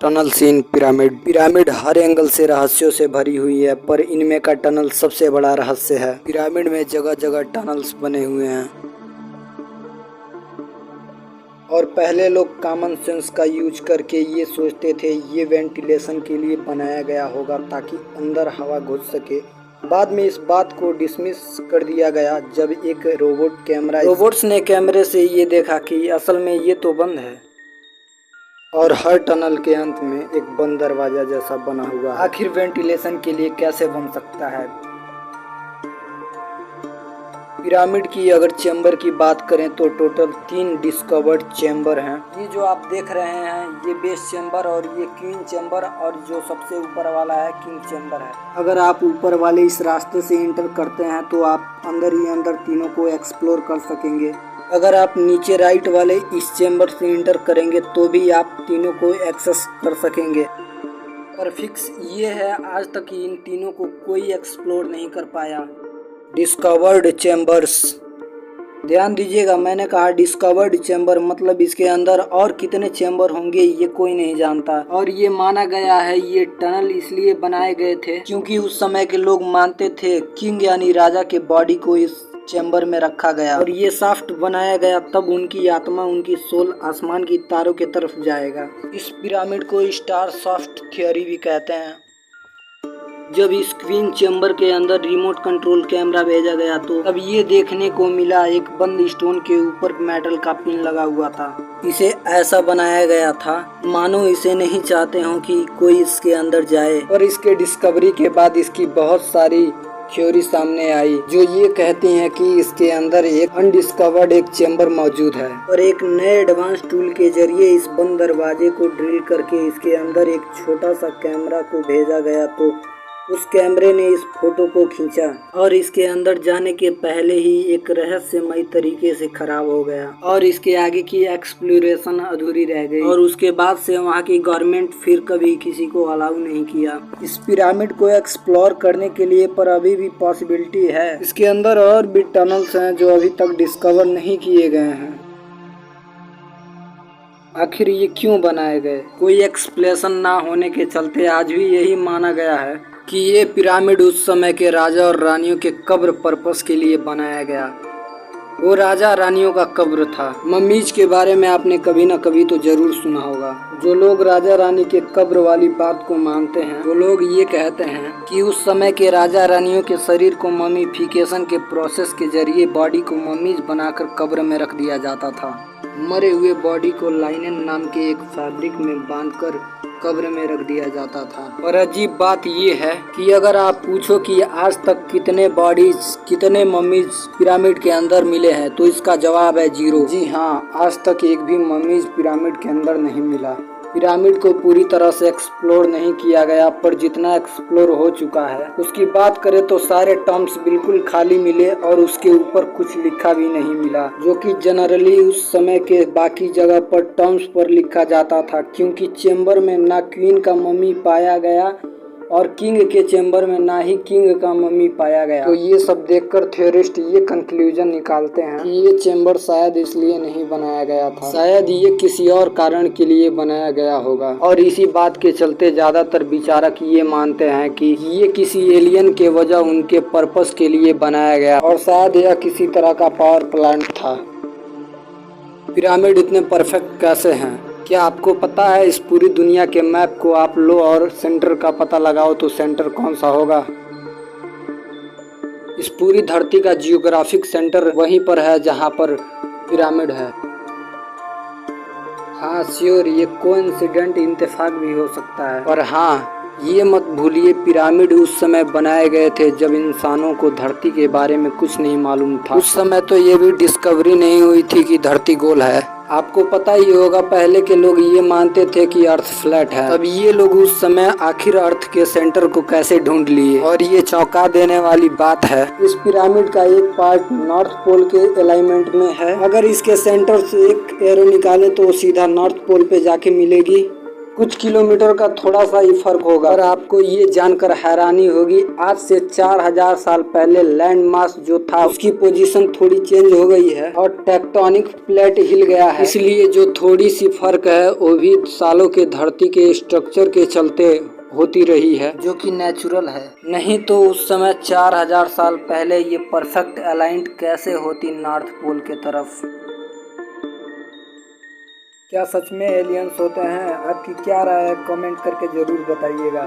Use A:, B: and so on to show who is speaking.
A: Tunnel scene pyramid. Pyramid हर angle से रहस्यों से भरी हुई है, पर इनमें का टनल सबसे बड़ा रहस्य है। पिरामिड में जगह जगह टनल्स बने हुए हैं और पहले लोग कॉमन सेंस का यूज करके ये सोचते थे ये वेंटिलेशन के लिए बनाया गया होगा ताकि अंदर हवा घुस सके। बाद में इस बात को डिसमिस कर दिया गया जब एक रोबोट्स ने कैमरे से ये देखा कि असल में ये तो बंद है और हर टनल के अंत में एक बंद दरवाजा जैसा बना हुआ। आखिर वेंटिलेशन के लिए कैसे बन सकता है? पिरामिड की अगर चेंबर की बात करें तो टोटल 3 डिस्कवर्ड चेंबर हैं। ये जो आप देख रहे हैं ये बेस चेंबर और ये क्वीन चेंबर और जो सबसे ऊपर वाला है किंग चेंबर है। अगर आप ऊपर वाले इस रास्ते से एंटर करते हैं तो आप अंदर ही अंदर तीनों को एक्सप्लोर कर सकेंगे। अगर आप नीचे राइट वाले इस चेंबर से एंटर करेंगे तो भी आप तीनों को एक्सेस कर सकेंगे। पर फिक्स ये है आज तक इन तीनों को कोई एक्सप्लोर नहीं कर पाया। डिस्कवर्ड चेंबर्स, ध्यान दीजिएगा मैंने कहा डिस्कवर्ड चेंबर, मतलब इसके अंदर और कितने चेंबर होंगे ये कोई नहीं जानता। और ये माना गया है ये टनल इसलिए बनाए गए थे क्योंकि उस समय के लोग मानते थे किंग यानी राजा के बॉडी को इस चेंबर में रखा गया और ये शाफ्ट बनाया गया तब उनकी आत्मा, उनकी सोल आसमान की तारों की तरफ जाएगा। इस पिरामिड को स्टार शाफ्ट थ्योरी भी कहते हैं। जब इस क्वीन चेंबर के अंदर रिमोट कंट्रोल कैमरा भेजा गया तो तब ये देखने को मिला एक बंद स्टोन के ऊपर मेटल का पिन लगा हुआ था। इसे ऐसा बनाया गया था मानो इसे नहीं चाहते हो कि कोई इसके अंदर जाए। और इसके डिस्कवरी के बाद इसकी बहुत सारी थ्योरी सामने आई जो ये कहती हैं कि इसके अंदर एक अनडिस्कवर्ड एक चेंबर मौजूद है और एक नए एडवांस टूल के जरिए इस बंद दरवाजे को ड्रिल करके इसके अंदर एक छोटा सा कैमरा को भेजा गया तो उस कैमरे ने इस फोटो को खींचा और इसके अंदर जाने के पहले ही एक रहस्यमय तरीके से खराब हो गया और इसके आगे की एक्सप्लोरेशन अधूरी रह गई और उसके बाद से वहाँ की गवर्नमेंट फिर कभी किसी को अलाउ नहीं किया इस पिरामिड को एक्सप्लोर करने के लिए। पर अभी भी पॉसिबिलिटी है, इसके अंदर और भी टनल्स हैं जो अभी तक डिस्कवर नहीं किए गए हैं। आखिर ये क्यों बनाए गए? कोई एक्सप्लेनेशन ना होने के चलते आज भी यही माना गया है कि ये पिरामिड उस समय के राजा और रानियों के कब्र पर्पस के लिए बनाया गया। वो राजा रानियों का कब्र था। मम्मीज के बारे में आपने कभी न कभी तो जरूर सुना होगा। जो लोग राजा रानी के कब्र वाली बात को मानते हैं वो लोग ये कहते हैं कि उस समय के राजा रानियों के शरीर को ममीफिकेशन के प्रोसेस के जरिए बॉडी को मम्मीज बनाकर कब्र में रख दिया जाता था। मरे हुए बॉडी को लाइनेन नाम के एक फैब्रिक में बांधकर कब्र में रख दिया जाता था। और अजीब बात ये है कि अगर आप पूछो कि आज तक कितने बॉडीज कितने मम्मीज पिरामिड के अंदर मिले हैं तो इसका जवाब है 0। जी हाँ, आज तक एक भी मम्मीज पिरामिड के अंदर नहीं मिला। पिरामिड को पूरी तरह से एक्सप्लोर नहीं किया गया, पर जितना एक्सप्लोर हो चुका है उसकी बात करें तो सारे टर्म्स बिल्कुल खाली मिले और उसके ऊपर कुछ लिखा भी नहीं मिला, जो कि जनरली उस समय के बाकी जगह पर टर्म्स पर लिखा जाता था क्योंकि चेंबर में ना क्वीन का मम्मी पाया गया और किंग के चेंबर में ना ही किंग का मम्मी पाया गया। तो ये सब देखकर थ्योरिस्ट ये कंक्लूजन निकालते हैं कि ये चेंबर शायद इसलिए नहीं बनाया गया था, शायद ये किसी और कारण के लिए बनाया गया होगा। और इसी बात के चलते ज्यादातर विचारक ये मानते हैं कि ये किसी एलियन के वजह उनके पर्पस के लिए बनाया गया और शायद यह किसी तरह का पावर प्लांट था। पिरामिड इतने परफेक्ट कैसे हैं? क्या आपको पता है इस पूरी दुनिया के मैप को आप लो और सेंटर का पता लगाओ तो सेंटर कौन सा होगा? इस पूरी धरती का जियोग्राफिक सेंटर वहीं पर है जहां पर पिरामिड है। हाँ श्योर, ये कोइंसिडेंट इत्तेफाक भी हो सकता है, पर हाँ ये मत भूलिए पिरामिड उस समय बनाए गए थे जब इंसानों को धरती के बारे में कुछ नहीं मालूम था। उस समय तो ये भी डिस्कवरी नहीं हुई थी कि धरती गोल है। आपको पता ही होगा पहले के लोग ये मानते थे कि अर्थ फ्लैट है। अब ये लोग उस समय आखिर अर्थ के सेंटर को कैसे ढूंढ लिए और ये चौंका देने वाली बात है। इस पिरामिड का एक पार्ट नॉर्थ पोल के अलाइनमेंट में है। अगर इसके सेंटर से एक एरो निकाले तो सीधा नॉर्थ पोल पे जाके मिलेगी कुछ किलोमीटर का थोड़ा सा ही फर्क होगा। और आपको ये जानकर हैरानी होगी, आज से 4000 साल पहले लैंड मास जो था उसकी पोजीशन थोड़ी चेंज हो गई है और टेक्टोनिक प्लेट हिल गया है। इसलिए जो थोड़ी सी फर्क है वो भी सालों के धरती के स्ट्रक्चर के चलते होती रही है, जो कि नेचुरल है। नहीं तो उस समय 4000 साल पहले ये परफेक्ट अलाइंड कैसे होती नॉर्थ पोल के तरफ। क्या सच में एलियंस होते हैं? आपकी क्या राय है? कमेंट करके जरूर बताइएगा।